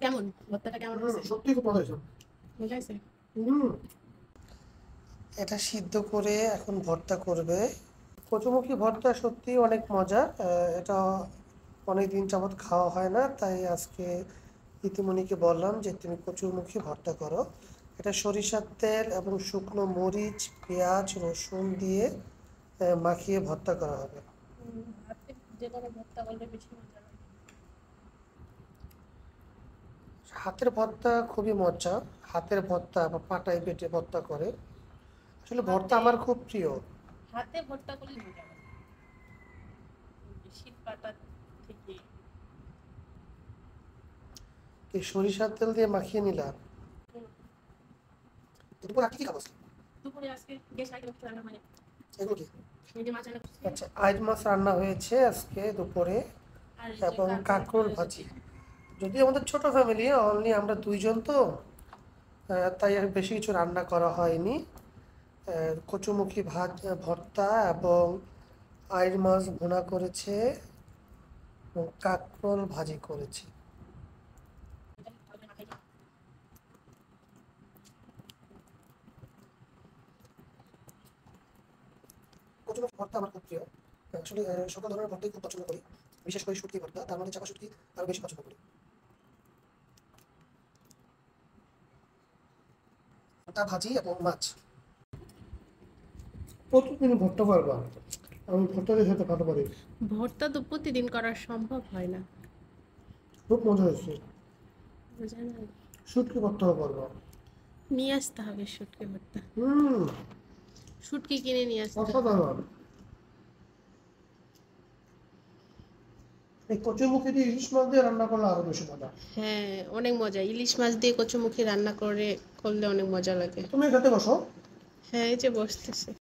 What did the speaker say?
কেমন ভর্তাটা কেমন হয়েছে? সত্যি খুব মজা হয়েছে। মজা হয়েছে? এটা সিদ্ধ করে এখন ভর্তা করবে। কচুমুখী ভর্তা সত্যি অনেক মজা। এটা অনেক দিন যাবৎ খাওয়া হয় না, তাই আজকে ইতিমনিকে বললাম যে তুমি কচুমুখী ভর্তা করো। এটা সরিষার তেল এবং শুকনো মরিচ, পেঁয়াজ, রসুন দিয়ে মাখিয়ে ভর্তা করা হবে। হাতে যে কোনো ভর্তা করলে বেশি মজা লাগে। হাতের ভর্তা খুবই মজা। হাতের ভর্তা বা পাটায় বেটে ভর্তা করে। আসলে ভর্তা হাতে আমার খুব প্রিয়। হাতে ভর্তা করলে মজা লাগে শীত পাতা থেকে। এই সরিষার তেল দিয়ে মাখিয়ে নিলাম। দুপুর আর কি খাবো? দুপুরে আজকে গ্যাস আইটেম রান্না মানে এগুলো কি? এই যে মাছ রান্না করছি আচ্ছা, আইড মাছ রান্না হয়েছে আজকে দুপুরে আর এই যে এবং কাঁকরোল ভাজি। যদি আমাদের ছোট ফ্যামিলি, অনলি আমরা দুইজন তো, তাই আর বেশি কিছু রান্না করা হয়নি। কচুমুখী ভর্তা এবং আইড মাছ ভুনা করেছে এবং কাঁকরোল ভাজি করেছে। কচুমুখী ভর্তা আমার খুব প্রিয়। আসলে সকল ধরনের ভর্তাই খুব পছন্দ করি, বিশেষ করে শুটকি ভর্তা, তার মধ্যে চাপা শুটকি আরো বেশি পছন্দ করি। ভর্তা, ভাজি এবং মাছ। প্রতিদিন ভর্তা পারবা? আমি ভর্তা দিয়ে খেতে পারতে পারি। ভর্তা তো প্রতিদিন করা সম্ভব হয় না। খুব মজা হয়েছে। বুঝা না, শুটকি ভর্তাও পারবা। নিয়ে আসতে হবে শুটকি ভর্তা। হুম, শুটকি কিনে নিয়ে আসতে হবে। অসাধারণ। এই কচুমুখী দিয়ে ইলিশ মাছ দিয়ে রান্না করলে আরো বেশি মজা। হ্যাঁ, অনেক মজা। ইলিশ মাছ দিয়ে কচুমুখী রান্না করলে অনেক মজা লাগে। তুমি খেতে বসো। হ্যাঁ, এই যে বসতেছে।